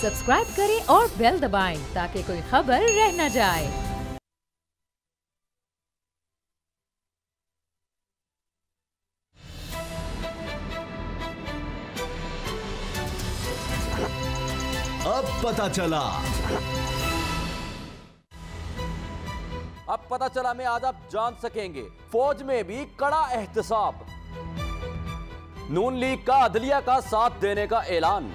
Subscribe करें और bell दबाएं ताकि कोई खबर रह न जाए। अब पता चला। अब पता चला में आज आप जान सकेंगे, फौज में भी कड़ा एहतसाब, नून लीग का अदलिया का साथ देने का ऐलान,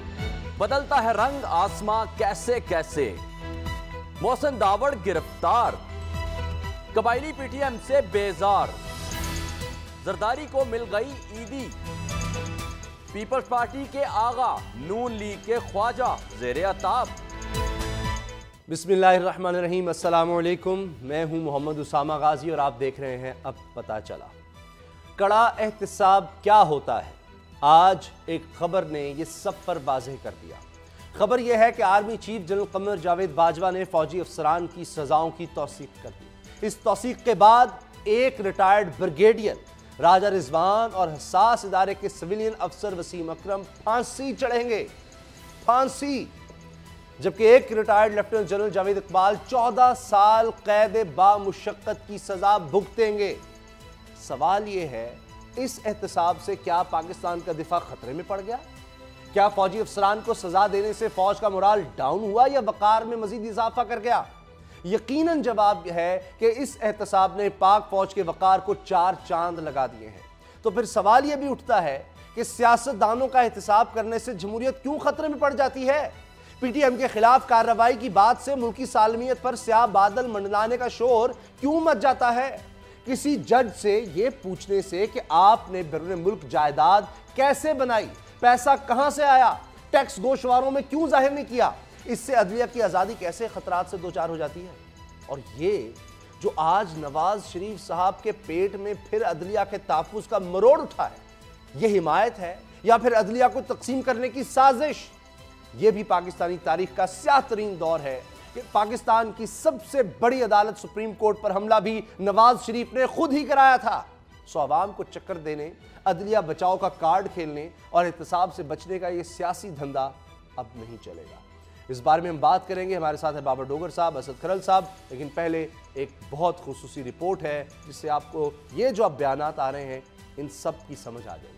बदलता है रंग आसमां कैसे कैसे, मोहसिन दावड़ गिरफ्तार, कबायली पीटीएम से बेजार, जरदारी को मिल गई ईदी, पीपल्स पार्टी के आगा नून लीग के ख्वाजा ज़ेरे अताब। बिस्मिल्लाहिर्रहमानिर्रहीम, अस्सलाम वालेकुम। मैं हूं मोहम्मद उसामा गाजी और आप देख रहे हैं अब पता चला। कड़ा एहतसाब क्या होता है, आज एक खबर ने यह सब पर वाज़ेह कर दिया। खबर यह है कि army chief general Qamar Javed Bajwa ने फौजी अफसरान की सजाओं की तौसीक कर दी। इस तौसीक के बाद एक रिटायर्ड ब्रिगेडियर राजा रिजवान और हसास इदारे के सिविलियन अफसर वसीम अकरम फांसी चढ़ेंगे, फांसी। जबकि एक retired lieutenant general Javed Iqbal 14 साल कैद बामुशक्कत की सजा भुगतेंगे। सवाल यह है, इस एहतसाब से क्या पाकिस्तान का दिफा खतरे में पड़ गया? क्या फौजी अफसरान को सजा देने से फौज का मोराल डाउन हुआ या वकार में मजीद इजाफा कर गया? यकीनन जवाब है कि इस एहतसाब ने पाक फौज के वकार को 4 चांद लगा दिए हैं। तो फिर सवाल यह भी उठता है कि सियासतदानों का एहतसाब करने से जमहूरियत क्यों खतरे में पड़ जाती है? पीटीएम के खिलाफ कार्रवाई की बात से मुल्की सालमियत पर स्याह बादल मंडलाने का शोर क्यों मच जाता है? किसी जज से यह पूछने से कि आपने बैरून मुल्क जायदाद कैसे बनाई, पैसा कहां से आया, टैक्स गोशवारों में क्यों जाहिर नहीं किया, इससे अदलिया की आज़ादी कैसे खतरात से दो चार हो जाती है? और ये जो आज नवाज शरीफ साहब के पेट में फिर अदलिया के तहफ़्फ़ुज़ का मरोड़ उठा है, यह हिमायत है या फिर अदलिया को तकसीम करने की साजिश? यह भी पाकिस्तानी तारीख का स्याह तरीन दौर है कि पाकिस्तान की सबसे बड़ी अदालत सुप्रीम कोर्ट पर हमला भी नवाज शरीफ ने खुद ही कराया था। सो अवाम को चक्कर देने, अदलिया बचाओ का कार्ड खेलने और एहतसाब से बचने का यह सियासी धंधा अब नहीं चलेगा। इस बारे में हम बात करेंगे। हमारे साथ है बाबर डोगर साहब, असद खरल साहब, लेकिन पहले एक बहुत खुसूसी रिपोर्ट है जिससे आपको ये जो अब बयानात आ रहे हैं इन सब की समझ आ जाएगी।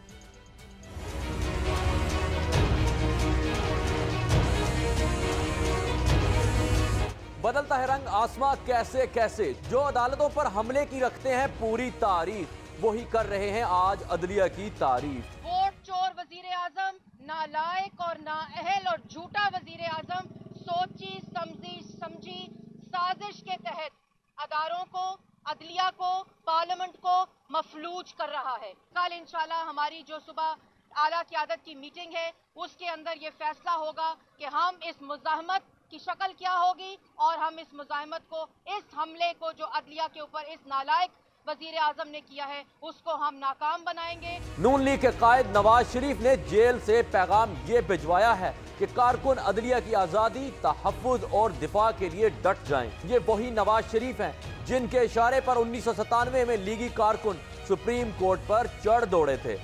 बदलता है रंग आसमां कैसे कैसे, जो अदालतों पर हमले की रखते हैं पूरी तारीफ, वही कर रहे हैं आज अदलिया की तारीफ। वोट चोर वजीर आजम, नालायक और नाअहल और झूठा वजीर आजम सोची समझी साजिश के तहत अदारों को, अदलिया को, पार्लियामेंट को मफलूज कर रहा है। कल इंशाल्लाह हमारी जो सुबह आला क़यादत की मीटिंग है उसके अंदर ये फैसला होगा कि हम इस मुज़ाहमत की शक्ल क्या होगी और हम इस मुज़ाहमत को, इस हमले को जो अदलिया के ऊपर इस नालायक वजीर आजम ने किया है उसको हम नाकाम बनाएंगे। नून लीग के कायद नवाज शरीफ ने जेल से पैगाम ये भिजवाया है कि कारकुन अदलिया की आज़ादी, तहफ़्फ़ुज़ और दिफा के लिए डट जाएं। ये वही नवाज शरीफ हैं जिनके इशारे पर 1997 में लीगी कारकुन सुप्रीम कोर्ट पर चढ़ दौड़े थे।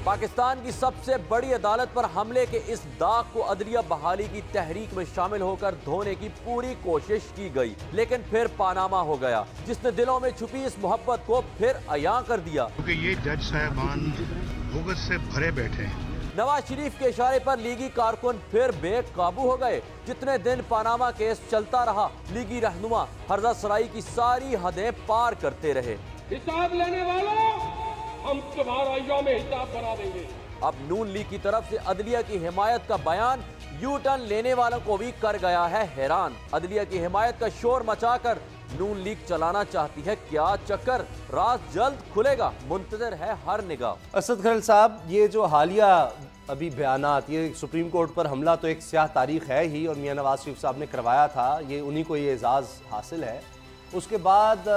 पाकिस्तान की सबसे बड़ी अदालत पर हमले के इस दाग को अदलिया बहाली की तहरीक में शामिल होकर धोने की पूरी कोशिश की गई, लेकिन फिर पानामा हो गया, जिसने दिलों में छुपी इस मोहब्बत को फिर अयां कर दिया। क्योंकि ये जज साहबान भुगत से भरे बैठे हैं। नवाज शरीफ के इशारे पर लीगी कारकुन फिर बेकाबू हो गए। जितने दिन पानामा केस चलता रहा, लीगी रहनुमा हर्जा सराई की सारी हदें पार करते रहे। हिसाब लेने वालों, हम तुम्हारा यौम हिसाब बना देंगे। अब नून लीग की तरफ से अदलिया की हिमायत का बयान यू टर्न लेने वालों को भी कर गया है हैरान। अदलिया की हिमायत का शोर मचाकर नून लीग चलाना चाहती है क्या चक्कर? राज जल्द खुलेगा, मुंतजर है हर निगाह। असद खरल साहब, ये जो हालिया अभी बयानात, ये सुप्रीम कोर्ट पर हमला तो एक स्याह तारीख है ही और मियां नवाज शरीफ साहब ने करवाया था, ये उन्हीं को ये एजाज़ हासिल है। उसके बाद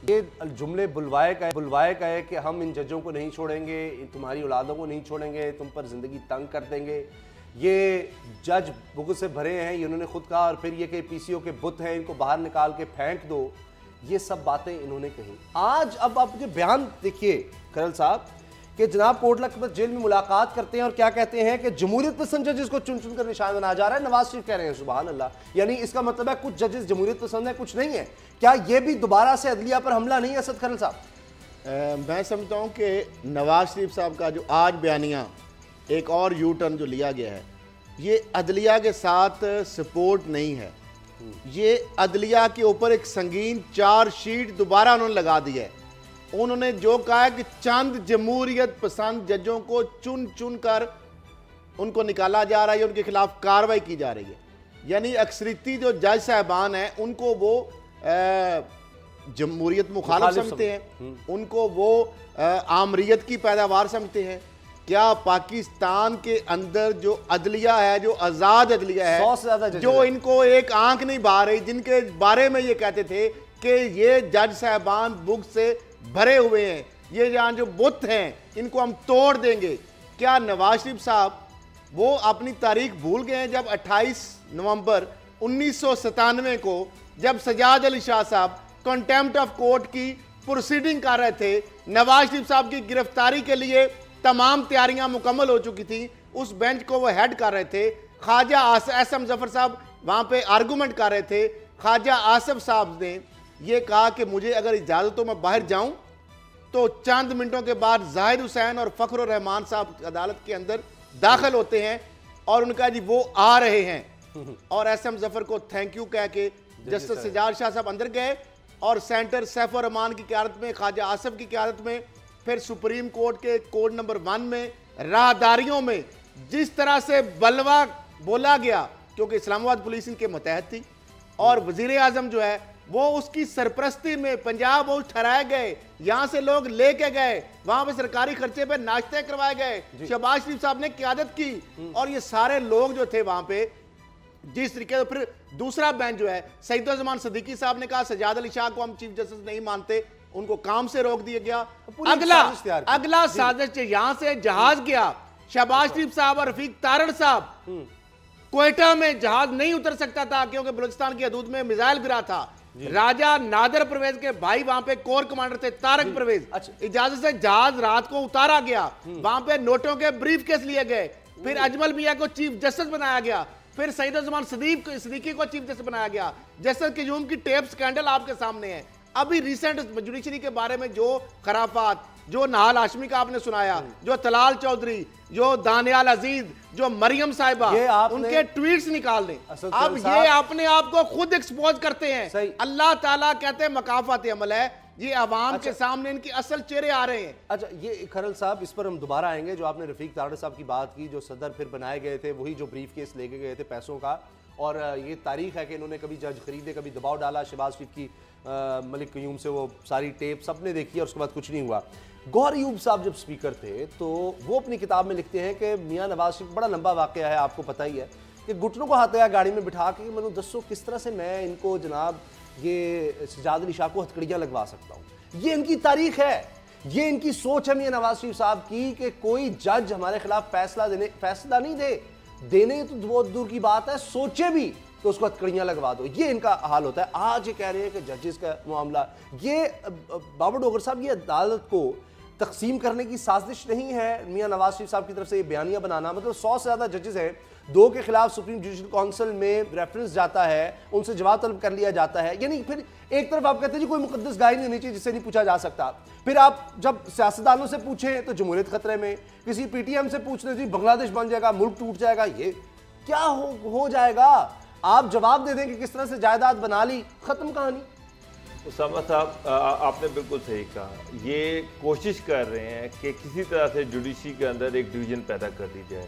ये जुमले बुलवाए गए कि हम इन जजों को नहीं छोड़ेंगे, तुम्हारी औलादों को नहीं छोड़ेंगे, तुम पर ज़िंदगी तंग कर देंगे, ये जज बुग़्ज़ से भरे हैं, ये उन्होंने खुद कहा, और फिर ये कि पीसीओ के बुत हैं, इनको बाहर निकाल के फेंक दो, ये सब बातें इन्होंने कही। आज अब आपके बयान देखिए खरल साहब कि जनाब कोटला अकबर जेल में मुलाकात करते हैं और क्या कहते हैं कि जमहूरियत पसंद जजेस को चुन चुन कर निशान बनाया जा रहा है। नवाज शरीफ कह रहे हैं सुभान अल्लाह, यानी इसका मतलब है कुछ जजेस जमहूरियत पसंद है, कुछ नहीं है। क्या यह भी दोबारा से अदलिया पर हमला नहीं है असद खरल साहब? मैं समझता हूँ कि नवाज शरीफ साहब का जो आज बयानिया एक और यू टर्न जो लिया गया है, ये अदलिया के साथ सपोर्ट नहीं है, ये अदलिया के ऊपर एक संगीन चार्जशीट दोबारा उन्होंने लगा दी है। उन्होंने जो कहा है कि चंद जमहूरियत पसंद जजों को चुन चुन कर उनको निकाला जा रहा है, उनके खिलाफ कार्रवाई की जा रही है। यानी अक्सरियती जो जज साहबान हैं उनको वो जमहूरियत मुखालिफ समझते हैं, उनको वो आमरीत की पैदावार समझते हैं। क्या पाकिस्तान के अंदर जो अदलिया है, जो आज़ाद अदलिया है, 100 से ज्यादा जो इनको एक आंख नहीं बहा रही, जिनके बारे में ये कहते थे कि ये जज साहबान बुक से भरे हुए हैं, ये यहाँ जो बुत हैं इनको हम तोड़ देंगे। क्या नवाज शरीफ साहब वो अपनी तारीख भूल गए हैं जब 28 नवंबर 1997 को जब सजाद अली शाह साहब कंटेम्प्ट ऑफ कोर्ट की प्रोसीडिंग कर रहे थे, नवाज शरीफ साहब की गिरफ्तारी के लिए तमाम तैयारियां मुकम्मल हो चुकी थी, उस बेंच को वो हेड कर रहे थे। ख्वाजा एस.एम. जफर साहब वहां पे आर्गूमेंट कर रहे थे। ख्वाजा आसिफ साहब ने ये कहा कि मुझे अगर इजाजत हो मैं बाहर जाऊं, तो चंद मिनटों के बाद जाहिद हुसैन और फखरुर रहमान साहब अदालत के अंदर दाखिल होते हैं और उनका जी वो आ रहे हैं और एस.एम. जफर को थैंक यू कह के जस्टिस सजाद शाह साहब अंदर गए और सेंटर सैफुर रहमान की क़यादत में, ख्वाजा आसिफ की क़यादत में, फिर सुप्रीम कोर्ट के कोड नंबर 1 में राहदारियों में जिस तरह से बलवा बोला गया, क्योंकि इस्लामाबाद पुलिस इनके मतहत थी और वजीर आजम जो है वो उसकी सरपरस्ती में पंजाब वो ठहराए गए, यहां से लोग लेके गए, वहां पे सरकारी खर्चे पे नाश्ते करवाए गए, शहबाज शरीफ साहब ने क़यादत की और ये सारे लोग जो थे वहां पे जिस तरीके से। फिर दूसरा बेंच जो है सईदुज़्ज़मान सिद्दीकी साहब ने कहा सजाद अली शाह को हम चीफ जस्टिस नहीं मानते, उनको काम से रोक दिया गया। अगला साजिश यहां से जहाज गया, शहबाज शरीफ साहब और रफीक तारड़ साहब क्वेटा में जहाज नहीं उतर सकता था क्योंकि बलूचिस्तान की हदूद में मिसाइल गिरा था। राजा नादर परवेज के भाई वहां पे कोर कमांडर थे, तारक परवेज, इजाजत से जहाज रात को उतारा गया, वहां पे नोटों के ब्रीफ केस लिए गए, फिर अजमल मियां को चीफ जस्टिस बनाया गया, फिर सईदुज़्ज़मान सिद्दीकी को चीफ जस्टिस बनाया गया। जस्टिस क़य्यूम की टेप स्कैंडल आपके सामने है। अभी रिसेंट जुडिशरी के बारे में जो खराफात, जो नहाल हाशमी का आपने सुनाया, जो तलाल चौधरी, जो दानियाल अजीज, जो मरियम साहिबा, उनके ट्वीट्स निकाल दें। अब ये अपने आप को खुद एक्सपोज करते हैं। अल्लाह ताला कहते हैं मकाफात अमल है, ये अवाम के सामने इनकी असल चेहरे आ रहे हैं। अच्छा, ये खरल साहब इस पर हम दोबारा आएंगे। जो आपने रफीक तारड़ साहब की बात की, जो सदर फिर बनाए गए थे, वही जो ब्रीफ केस लेके गए थे पैसों का, और ये तारीख है कि इन्होंने कभी जज खरीदे, कभी दबाव डाला शहबाज शरीफ की, मलिक क़य्यूम से वो सारी टेप सबने देखी और उसके बाद कुछ नहीं हुआ। गौहर अयूब साहब जब स्पीकर थे तो वो अपनी किताब में लिखते हैं कि मियाँ नवाज शरीफ, बड़ा लंबा वाक़या है आपको पता ही है, कि घुटनों को हाथ लगा गाड़ी में बिठा के मैंने दसो किस तरह से मैं इनको जनाब ये सजाद अली शाह को हथकड़ियाँ लगवा सकता हूँ। ये इनकी तारीख है, ये इनकी सोच है मियाँ नवाज शरीफ साहब की कि कोई जज हमारे खिलाफ फैसला नहीं देने तो बहुत दूर की बात है, सोचे भी तो उसको हथकड़ियाँ लगवा दो। ये इनका हाल होता है। आज ये कह रहे हैं कि जजेस का मामला, ये बाबर डोगर साहब, ये अदालत को तकसीम करने की साजिश नहीं है मियाँ नवाज शरीफ साहब की तरफ से ये बयानियाँ बनाना। मतलब 100 से ज़्यादा जजेस हैं, 2 के खिलाफ सुप्रीम जुडिशल काउंसिल में रेफरेंस जाता है, उनसे जवाब तलब कर लिया जाता है। यानी फिर एक तरफ आप कहते हैं जी कोई मुकद्दस गाय नहीं होनी चाहिए जिससे नहीं पूछा जा सकता, फिर आप जब सियासतदानों से पूछें तो जमहूरियत खतरे में, किसी PTM से पूछते जी बांग्लादेश बन जाएगा, मुल्क टूट जाएगा, ये क्या हो जाएगा? आप जवाब दे दें कि किस तरह से जायदाद बना ली, खत्म कहानी। उसामा साहब, आपने बिल्कुल सही कहा। ये कोशिश कर रहे हैं कि किसी तरह से जुडिशरी के अंदर एक डिवीज़न पैदा कर दी जाए,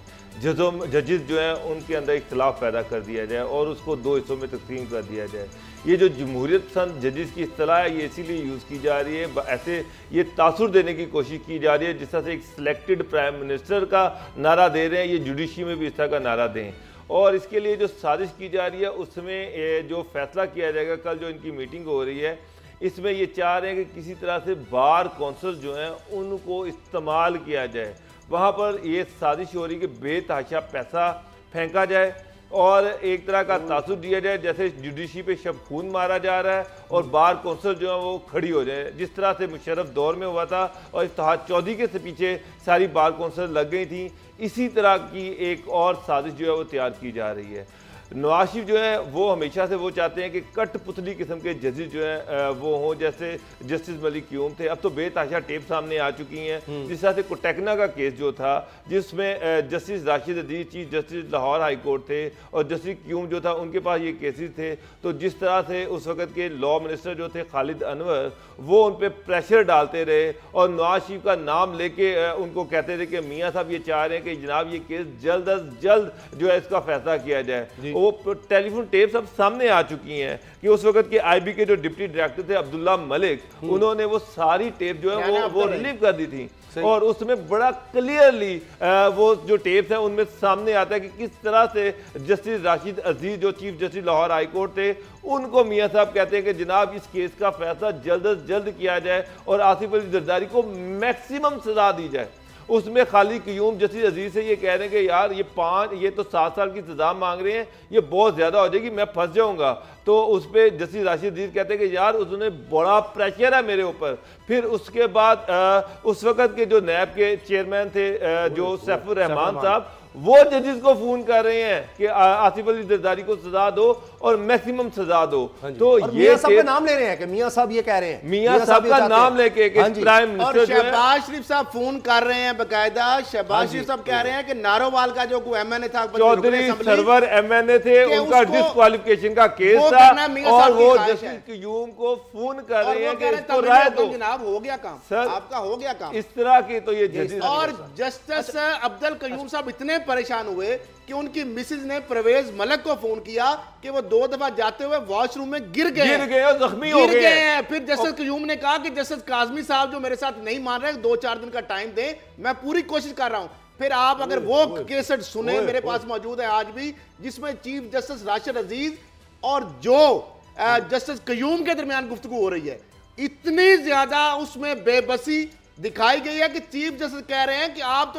जजेस जो हैं उनके अंदर इख्तलाफ पैदा कर दिया जाए और उसको 2 हिस्सों में तकसीम कर दिया जाए। ये जो जमहूरियत पसंद जजेस की इस्तिलाह है, ये इसीलिए यूज़ की जा रही है, ऐसे ये तासुर देने की कोशिश की जा रही है जिस तरह से एक सिलेक्टेड प्राइम मिनिस्टर का नारा दे रहे हैं, ये जुडिशरी में भी इस तरह का नारा दें। और इसके लिए जो साजिश की जा रही है उसमें जो फैसला किया जाएगा, कल जो इनकी मीटिंग हो रही है, इसमें ये चाह रहे हैं कि किसी तरह से बार कौंसल जो हैं उनको इस्तेमाल किया जाए। वहाँ पर ये साजिश हो रही है कि बेतहाशा पैसा फेंका जाए और एक तरह का तासुर दिया जाए, जैसे जुडिशरी पे शब खून मारा जा रहा है और बार कौंसिल जो है वो खड़ी हो जाए, जिस तरह से मुशर्रफ दौर में हुआ था और इफ्तिखार चौधरी के पीछे सारी बार कौंसिल लग गई थी, इसी तरह की एक और साजिश जो है वो तैयार की जा रही है। नवाज शरीफ जो है वो हमेशा से वो चाहते हैं कि कठपुतली किस्म के जजेस जो हैं वो हों, जैसे जस्टिस मलिक क्यूम थे। अब तो बेतहाशा टेप सामने आ चुकी हैं, जिस तरह से कोटेकना का केस जो था जिसमें justice Rashid Aziz chief justice Lahore high court थे और जस्टिस क्यूम जो था उनके पास ये केसेस थे। तो जिस तरह से उस वक्त के लॉ मिनिस्टर जो थे खालिद अनवर वो उन पर प्रेशर डालते रहे और नवाज शरीफ का नाम लेके उनको कहते थे कि मियाँ साहब ये चाह रहे हैं कि जनाब ये केस जल्द अज जल्द जो है इसका फैसला किया जाए। वो टेलीफोन टेप सब सामने आ चुकी हैं कि उस वक्त के आईबी के जो डिप्टी डायरेक्टर थे अब्दुल्ला मलिक, उन्होंने वो सारी टेप जो है वो रिलीव कर दी थी और उसमें बड़ा क्लियरली वो जो टेप्स हैं उनमें सामने आता है कि किस तरह से जस्टिस राशिद अजीज जो chief justice Lahore high court थे उनको मियाँ साहब कहते हैं कि जनाब इस केस का फैसला जल्द अज जल्द किया जाए और आसिफ अली जरदारी को मैक्सिमम सजा दी जाए। उसमें खालिद क्यूम जस्टिस अजीज से ये कह रहे हैं कि यार ये तो 7 साल की सजा मांग रहे हैं, ये बहुत ज़्यादा हो जाएगी, मैं फंस जाऊंगा। तो उस पर जस्टिस राशिद अजीज कहते हैं कि यार उसने बड़ा प्रेशर है मेरे ऊपर। फिर उसके बाद उस वक्त के जो नैब के चेयरमैन थे जो सैफुर रहमान साहब, वो जजेस को फोन कर रहे हैं कि आसिफ अली जरदारी को सजा दो और मैक्सिमम सजा दो। तो ये साहब का नाम ले रहे हैं कि मियां साहब ये कह रहे हैं, मियां साहब का नाम लेके प्राइम मिनिस्टर शहबाज शरीफ साहब फोन कर रहे हैं बकायदा। शहबाज शरीफ साहब कह रहे हैं कि नारोवाल का जो एमएनए था चौधरी सरवर एमएनए थे, उनका डिस्क्वालिफिकेशन का केस था और वो जस्टिस क्यूम को फोन कर रहे हैं कि इसको राय दो। जनाब हो गया काम, सर आपका हो गया काम। इस तरह की तो ये जजेस और जस्टिस अब्दुल कयूम साहब इतने परेशान हुए कि उनकी मिसेज ने परवेज मलिक को फोन किया कि वो 2 दफा जाते हुए वॉशरूम में गिर गए और जख्मी हो गए हैं। फिर जस्टिस क्यूम ने कहा कि जस्टिस काजमी साहब जो मेरे साथ नहीं मान रहे 2-4 दिन का टाइम दें, मैं पूरी कोशिश कर रहा हूं। फिर आप अगर वो केसेट सुने, मेरे पास मौजूद है आज भी, जिसमें चीफ जस्टिस राशिद अजीज और जो जस्टिस क्यूम के दरमियान गुफ्तगू हो रही है, इतनी ज्यादा उसमें बेबसी दिखाई गई है कि चीफ जस्टिस कह रहे हैं कि आप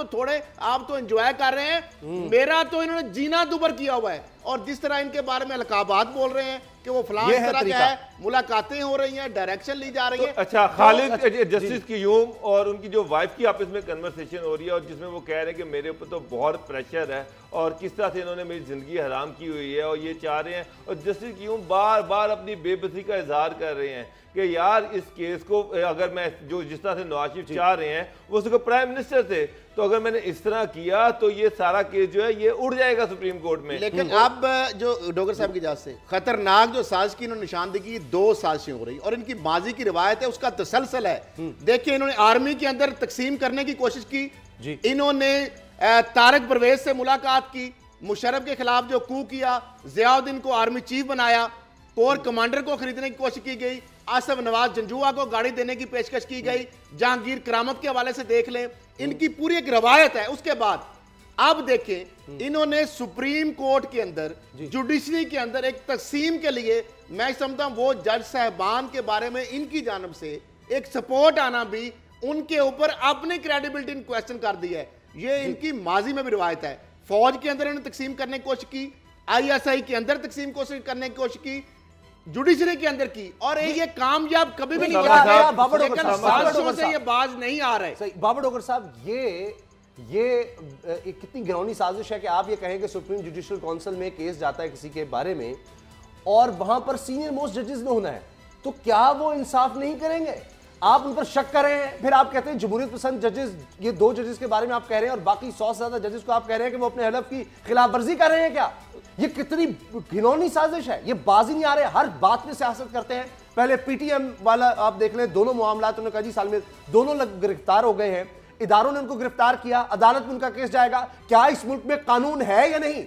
तो एंजॉय कर रहे हैं, मेरा तो इन्होंने जीना दुबर किया हुआ है। और जिस तरह इनके बारे में अलकाबात बोल रहे हैं कि वो फलां तरह का है, मुलाकातें हो रही हैं, डायरेक्शन ली जा रही है। अच्छा, खालिद जस्टिस क्यूम और उनकी जो वाइफ की आपस में कन्वर्सेशन हो रही है और जिसमें वो कह रहे हैं कि मेरे ऊपर तो बहुत प्रेशर है और किस तरह से इन्होंने मेरी जिंदगी हराम की हुई है और ये चाह रहे हैं। और जस्टिस क्यूम बार बार अपनी बेबसी का इजहार कर रहे हैं कि यार इस केस को अगर मैं जो जिस तरह से नवाज शरीफ चाह रहे हैं वो उसको प्राइम मिनिस्टर थे, तो अगर मैंने इस तरह किया तो ये सारा केस जो है ये उड़ जाएगा सुप्रीम कोर्ट में। लेकिन अब जो डोगर साहब की इजाजत से खतरनाक जो साजिश की इन्होंने निशानदेही 2 साजिशें हो रही और इनकी माजी की रिवायत है, उसका तसलसल है। देखिए, इन्होंने आर्मी के अंदर तकसीम करने की कोशिश की, इन्होंने तारक परवेज से मुलाकात की, मुशर्रफ के खिलाफ जो कू किया, जियाउद्दीन को आर्मी चीफ बनाया, कोर कमांडर को खरीदने की कोशिश की गई, आसिफ नवाज जंजुआ को गाड़ी देने की पेशकश की गई, जहांगीर करामत के हवाले से देख लें, इनकी पूरी एक रवायत है। उसके बाद अब देखें, इन्होंने सुप्रीम कोर्ट के अंदर जुडिशरी के अंदर एक तकसीम के लिए, मैं समझता हूं वो जज साहबान के बारे में इनकी जानब से एक सपोर्ट आना भी उनके ऊपर अपनी क्रेडिबिलिटी क्वेश्चन कर दी है। ये इनकी माजी में भी रिवायत है। फौज के अंदर इन्होंने तकसीम करने की कोशिश की, ISI के अंदर तकसीम कोशिश करने की कोशिश की, जुडिशरी के अंदर की, और ये कामयाब कभी भी नहीं हुआ। बाबर से ये बाज नहीं आ रहे। बाबर डोगर साहब, ये कितनी गिरौनी साजिश है कि आप ये कहें कि सुप्रीम जुडिशियल काउंसिल में केस जाता है किसी के बारे में और वहां पर सीनियर मोस्ट जजेस ने होना है, तो क्या वो इंसाफ नहीं करेंगे? आप उन पर शक कर रहे हैं, फिर आप कहते हैं जमहूरियत पसंद जजेस, ये 2 जजेस के बारे में आप कह रहे हैं और बाकी 100 से ज्यादा जजेस को आप कह रहे हैं कि वो अपने हलफ की खिलाफ वर्जी कर रहे हैं। क्या ये कितनी घिनौनी साजिश है? ये बाजी नहीं आ रहे, हर बात में सियासत करते हैं। पहले PTM वाला आप देख लें, दोनों मामला उन्होंने कहा जी साल में दोनों लोग गिरफ्तार हो गए हैं, इदारों ने उनको गिरफ्तार किया, अदालत में उनका केस जाएगा। क्या इस मुल्क में कानून है या नहीं?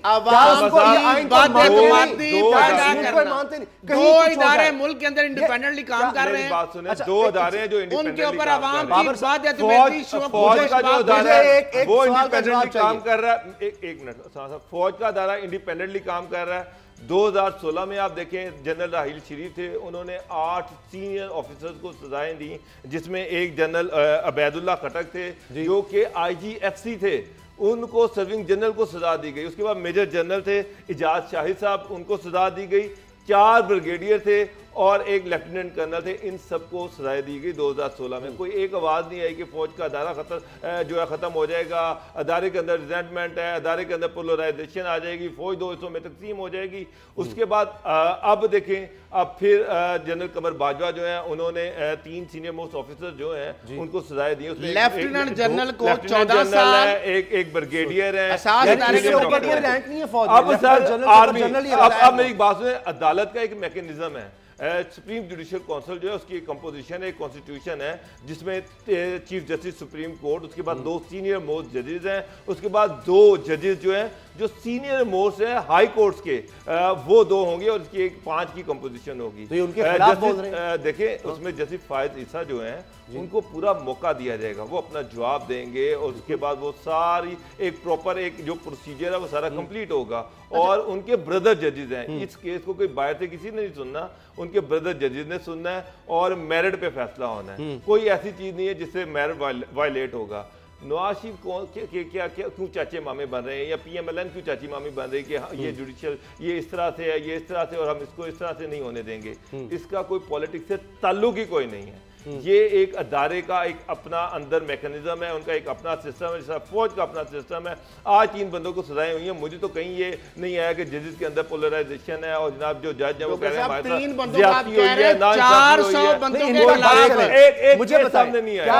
दो इदारे मुल्क के अंदर इंडिपेंडेंटली काम कर रहे हैं। बात सुने, 2 अदारे हैं जो उनके ऊपर आवाम फौज का जो अदारा है वो इंडिपेंडेंटली काम कर रहा है। एक मिनट, फौज का अदारा इंडिपेंडेंटली काम कर रहा है। 2016 में आप देखें, जनरल राहील शरीफ थे, उन्होंने 8 सीनियर ऑफिसर्स को सजाएं दी, जिसमें एक जनरल अबैदुल्ला खटक थे जो कि IGFC थे। उनको सर्विंग जनरल को सजा दी गई। उसके बाद मेजर जनरल थे इजाज शाहिद साहब, उनको सजा दी गई। 4 ब्रिगेडियर थे और एक लेफ्टिनेंट कर्नल थे, इन सबको सजाएं दी गई 2016 में। कोई एक आवाज़ नहीं आई कि फ़ौज का अदारा ख़त्म हो जाएगा, अदारे के अंदर रिजेंटमेंट है, अदारे के अंदर पोलराइजेशन आ जाएगी, फ़ौज 2 हिस्सों में तकसीम हो जाएगी। उसके बाद अब देखें, अब फिर जनरल कमर बाजवा जो है उन्होंने 3 सीनियर मोस्ट ऑफिसर जो हैं उनको सजाएं दी। उसमें लेफ्टिनेंट जनरल को 14 साल है, एक ब्रिगेडियर है। अब मेरी बात सुने, अदालत का एक मैकेनिज्म है, सुप्रीम जुडिशियल काउंसिल जो है उसकी एक कंपोजिशन है, कॉन्स्टिट्यूशन है, जिसमें चीफ जस्टिस सुप्रीम कोर्ट, उसके बाद 2 सीनियर मोस्ट जजेस हैं, उसके बाद 2 जजेस जो हैं जो सीनियर मोस्ट हैं हाई कोर्ट्स के, वो 2 होंगे और इसकी एक 5 की कंपोजिशन होगी। तो ये उनके खिलाफ बोल रहे हैं। देखिए उसमें जस्टिस फायद ईसा जो हैं उनको पूरा मौका दिया जाएगा, वो अपना जवाब देंगे और उसके बाद वो सारी एक प्रॉपर एक जो प्रोसीजर है वो सारा कंप्लीट होगा। और उनके ब्रदर जजेस हैं, इस केस को कोई बाहर से किसी ने नहीं सुनना, उनके ब्रदर जजेस ने सुनना है और मेरिट पे फैसला होना है। कोई ऐसी चीज नहीं है जिससे मेरिट वायलेट होगा। नवाज शरीफ क्या क्यों चाचे मामे बन रहे हैं, या PMLN क्यों चाची मामी बन रही है कि हाँ, ये जुडिशियल ये इस तरह से है, ये इस तरह से, और हम इसको इस तरह से नहीं होने देंगे। इसका कोई पॉलिटिक्स से ताल्लुक ही कोई नहीं है। ये एक अदारे का एक अपना अंदर मैकेनिज्म है, उनका एक अपना सिस्टम है, जैसा फौज का अपना सिस्टम है। आज 3 बंदों को सजाएं हुई हैं, मुझे तो कहीं ये नहीं आया कि जजेस के अंदर पोलराइजेशन है और जनाब जो जज है वो कह रहे हैं हमारे साथ ज्यादती हुई है, ना 400 बंदों के खिलाफ मुझे सामने नहीं आया।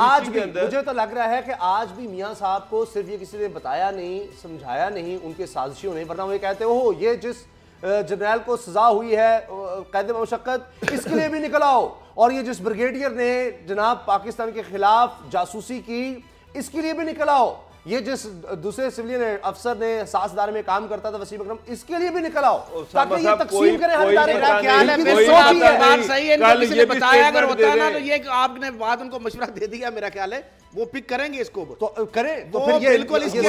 आज भी मुझे तो लग रहा है कि आज भी मियां साहब को सिर्फ ये किसी ने बताया नहीं, समझाया नहीं, उनके साजिशियों ने, वरना वो कहते हो ये जिस जर्नैल को सजा हुई है कैद मशक्कत, इसके लिए भी निकल आओ, और ये जिस ब्रिगेडियर ने जनाब पाकिस्तान के खिलाफ जासूसी की, इसके लिए भी निकल आओ, ये जिस दूसरे सिविलियन अफसर ने सासदार में काम करता था वसीम अकरम, इसके लिए भी निकल आओ ताकि ये तकसीम करें हर इदारे का। ख्याल है बात सही है, इनको किसी ने बताया अगर होता ना तो ये आपने बात उनको मशवरा दे दिया, मेरा ख्याल है वो पिक करेंगे इसको, तो करें तो फिर ये बिल्कुल इसके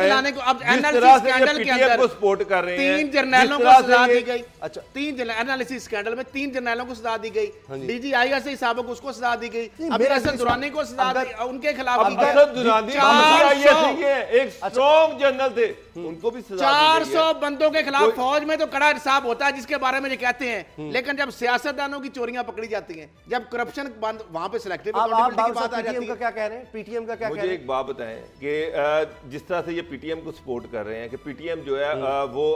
लाने को। अब एनालिसिस स्कैंडल के अंदर सपोर्ट कर रहे हैं, 3 जर्नैलों को सजा दी गई। अच्छा 3 एनालिसिस स्कैंडल में 3 जर्नैलों को सजा दी गई, DG ISI साहब को उसको सजा दी गई, अभी असद दुरानी को सजा दी, उनके खिलाफ एक स्ट्रॉन्ग जनरल थे उनको भी सजा 400 बंदों के खिलाफ फौज में तो कड़ा हिसाब होता है जिसके बारे में ये कहते हैं, लेकिन जब सियासतदानों की चोरियां पकड़ी जाती हैं, जब करप्शन वहां पे सिलेक्टिव अकाउंटेबिलिटी की बात आ जाती है। क्या कह रहे हैं PTM का, क्या कह रहे हैं? मुझे एक बात बताएं कि जिस तरह से ये PTM को सपोर्ट कर रहे हैं कि PTM जो है वो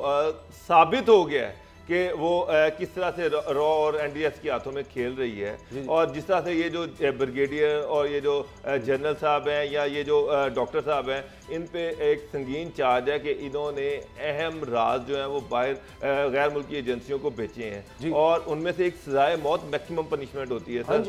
साबित हो गया है कि वो किस तरह से रॉ और NDS के हाथों में खेल रही है, और जिस तरह से ये जो ब्रिगेडियर और ये जो जनरल साहब हैं या ये जो डॉक्टर साहब हैं, इन पे एक संगीन चार्ज है कि इन्होंने अहम राज जो है वो बाहर गैर मुल्की एजेंसियों को बेचे हैं, और उनमें से एक सजाए मौत मैक्सिमम पनिशमेंट होती है सर,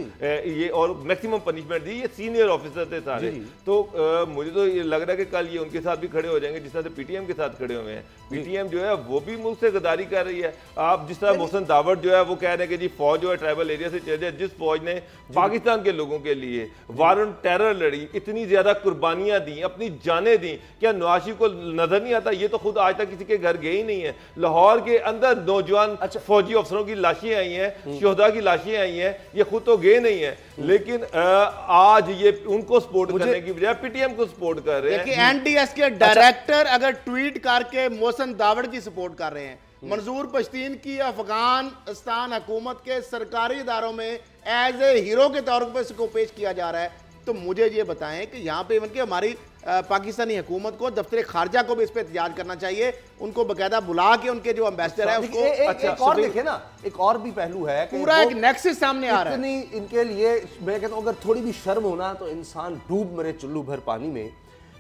ये और मैक्सिमम पनिशमेंट दी, ये सीनियर ऑफिसर थे सारे। तो मुझे तो ये लग रहा है कि कल ये उनके साथ भी खड़े हो जाएंगे जिस तरह से PTM के साथ खड़े हुए हैं। PTM जो है वो भी मुल्क से गद्दारी कर रही है। आप जिस तरह मोहसिन दावड़ जो है वो कह रहे हैं कि जी फौज जो है ट्राइबल एरिया से चले जाए, जिस फौज ने पाकिस्तान के लोगों के लिए वार ऑन टेरर लड़ी, इतनी ज्यादा कुर्बानियां दी, अपनी जानें दी, क्या नवाज शरीफ को नजर नहीं आता? ये तो खुद आज तक किसी के घर गए ही नहीं है। लाहौर के अंदर नौजवान फौजी अफसरों की लाशें आई हैं, शोहदा की लाशें आई हैं, ये खुद तो गए नहीं है, लेकिन आज ये उनको सपोर्ट करने की बजाय PTM को सपोर्ट कर रहे हैं। NDS के डायरेक्टर अगर ट्वीट करके मोहसिन दावड़ की सपोर्ट कर रहे हैं, मंजूर पश्तीन की अफगानिस्तान हुकूमत के सरकारी इदारों में एज ए हीरो के तौर पर इसको पेश किया जा रहा है, तो मुझे ये बताएं कि यहाँ पे इनके हमारी पाकिस्तानी हुकूमत को दफ्तर खारजा को भी इस पर एहतजाज करना चाहिए, उनको बकायदा बुला के उनके जो एम्बेसडर है उसको एक और देखे ना, एक और भी पहलू है, पूरा एक नेक्सस सामने आ रहा है। इनके लिए मैं कहता हूँ अगर थोड़ी भी शर्म होना तो इंसान डूब मरे चुल्लू भर पानी में,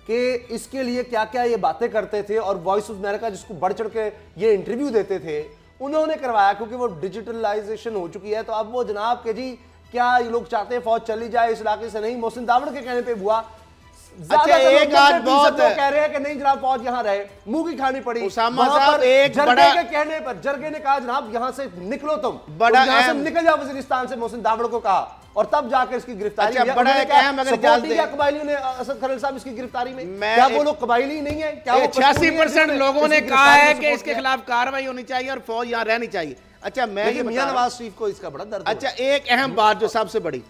कि इसके लिए क्या क्या ये बातें करते थे, और वॉइस ऑफ अमेरिका जिसको बढ़ चढ़ के ये इंटरव्यू देते थे उन्होंने करवाया, क्योंकि वो डिजिटलाइजेशन हो चुकी है। तो अब वो जनाब के जी क्या ये लोग चाहते हैं फौज चली जाए इस इलाके से, नहीं, मोहसिन दावड़ के कहने पे हुआ। अच्छा एक आज बहुत कह रहे हैं कि नहीं जनाब फौज यहाँ रहे, मुंह की खानी पड़ी। उसामा साहब एक बड़ा के कहने पर जरगे ने कहा जनाब यहाँ से निकलो, तुम बड़ा यहाँ से निकल जाओ वजीरिस्तान से, मोहसिन दावड़ को कहा, और तब जाकर इसकी गिरफ्तारी। अच्छा, बड़ा एक अहम अगर कबायलियों ने असद खलील साहब इसकी गिरफ्तारी में, क्या वो लोग कबायली नहीं है? क्या 86% लोगों ने कहा है कि इसके खिलाफ कार्रवाई होनी चाहिए और फौज यहाँ रहनी चाहिए। अच्छा मैं मियां नवाज शरीफ को इसका बड़ा दर्द। अच्छा एक अहम बात जो सबसे बड़ी,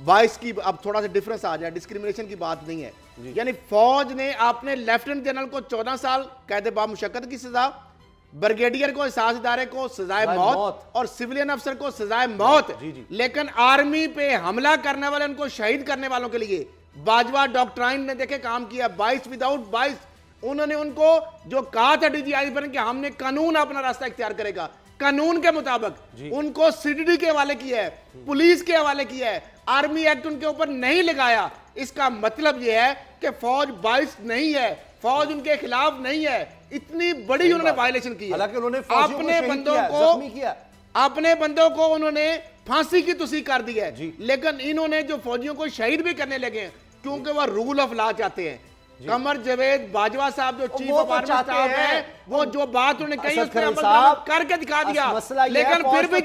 22 की, अब थोड़ा सा डिफरेंस आ जाए, डिस्क्रिमिनेशन की बात नहीं है। यानी फौज ने आपने लेफ्टिनेंट जनरल को 14 साल कैद बामुशक्कत की सजा, ब्रिगेडियर को एहसास इदारे को सजाए मौत और सिविलियन अफसर को सजाए मौत। लेकिन आर्मी पे हमला करने वाले, उनको शहीद करने वालों के लिए बाजवा डॉक्ट्राइन ने देखे काम किया। 22 विदाउट 22 उन्होंने उनको जो कहा था डीजीआई पर कि हमने कानून अपना रास्ता इख्तियार करेगा, कानून के मुताबिक उनको सीडीडी के हवाले किया है, पुलिस के हवाले किया है, आर्मी एक्ट उनके ऊपर नहीं लगाया। इसका मतलब यह है कि फौज 22 नहीं है, फौज उनके खिलाफ नहीं है। इतनी बड़ी उन्होंने वायलेशन की है। हालांकि उन्होंने अपने बंदों को उन्होंने फांसी की तुसी कर दी है, लेकिन इन्होंने जो फौजियों को शहीद भी करने लगे हैं क्योंकि वह रूल ऑफ लॉ चाहते हैं। कमर जावेद बाजवा साहब जो चीफ ऑफ आर्मी स्टाफ है, वो जो बात उन्होंने कही उस पर अमल करके दिखा दिया। लेकिन फिर भी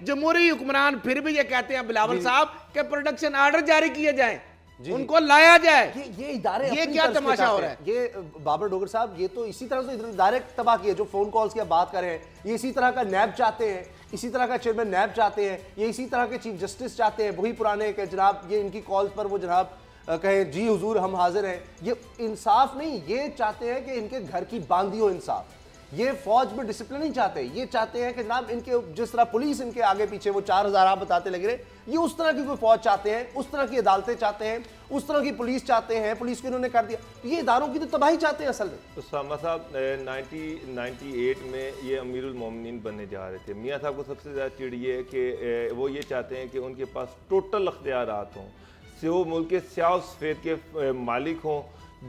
जमहूरी हुक्मरान फिर भी ये कहते हैं बिलावल साहब के प्रोडक्शन ऑर्डर जारी किए जाएं, उनको लाया जाए। ये इदारे, ये क्या तमाशा हो रहा है? ये बाबर डोगर साहब, ये तो इसी तरह से इदारे तबाह किए। जो फोन कॉल्स की आप बात कर रहे हैं, ये इसी तरह का नैब चाहते हैं, इसी तरह का चेयरमैन नैब चाहते हैं, ये इसी तरह के चीफ जस्टिस चाहते हैं। वही पुराने के जनाब, ये इनकी कॉल्स पर वो जनाब कहें जी हुजूर हम हाजिर हैं। ये इंसाफ नहीं, ये चाहते हैं कि इनके घर की बांधी हो इंसाफ। ये फौज में डिसिप्लिन नहीं चाहते, ये चाहते हैं कि जनाब इनके जिस तरह पुलिस इनके आगे पीछे वो 4000 आप बताते लग रहे, ये उस तरह की कोई फौज चाहते हैं, उस तरह की अदालतें चाहते हैं, उस तरह की पुलिस चाहते हैं। पुलिस को इन्होंने कर दिया, ये इदारों की तो तबाही चाहते हैं असल में। उसामा साहब 1998 में ये अमीरुल मोमिनीन बनने जा रहे थे। मियाँ साहब को सबसे ज़्यादा चिड़ ये है कि वो ये चाहते हैं कि उनके पास टोटल अख्तियारात हों, से वो मुल्क के स्याह सफ़ेद के मालिक हों,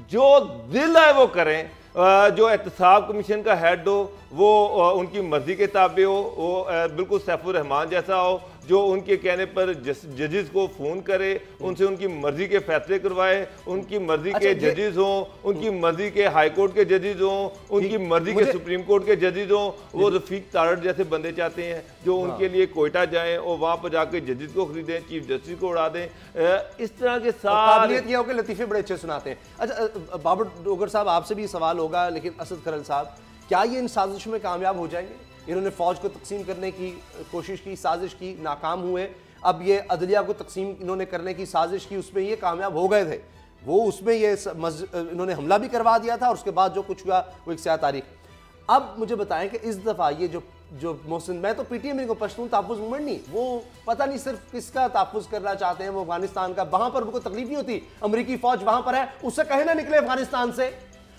जो दिल है वो करें, जो एहतसाब कमीशन का हेड हो वो उनकी मर्जी के ताबे हो, वो बिल्कुल सैफुर रहमान जैसा हो, जो उनके कहने पर जजेस को फ़ोन करे, उनसे उनकी मर्जी के फैसले करवाए, उनकी मर्जी के जजेस हों, उनकी मर्जी के हाई कोर्ट के जजेस हों, उनकी मर्जी के सुप्रीम कोर्ट के जजेस हों। वो रफीक तारड़ जैसे बंदे चाहते हैं जो उनके लिए कोयटा जाएं और वहाँ पर जाके जजेस को खरीदें, चीफ जस्टिस को उड़ा दें। इस तरह के सारे लतीफ़े बड़े अच्छे सुनाते हैं। अच्छा बाबर डोगर साहब, आपसे भी सवाल होगा, लेकिन असद खरल साहब, क्या ये इन साजिशों में कामयाब हो जाएंगे? इन्होंने फौज को तकसीम करने की कोशिश की, साजिश की, नाकाम हुए। अब ये अदलिया को तकसीम इन्होंने करने की साजिश की, उसमें ये कामयाब हो गए थे। वो उसमें ये इन्होंने हमला भी करवा दिया था और उसके बाद जो कुछ हुआ वो एक स्याह तारीख। अब मुझे बताएं कि इस दफ़ा ये जो मोहसिन, मैं तो पीटीएम को पश्तून तहफ़्फ़ुज़ मूवमेंट नहीं, वो पता नहीं सिर्फ किसका तहफ़्फ़ुज़ करना चाहते हैं, वो अफगानिस्तान का। वहाँ पर उनको तकलीफ नहीं होती, अमरीकी फ़ौज वहाँ पर है, उससे कहे ना निकले अफगानिस्तान से,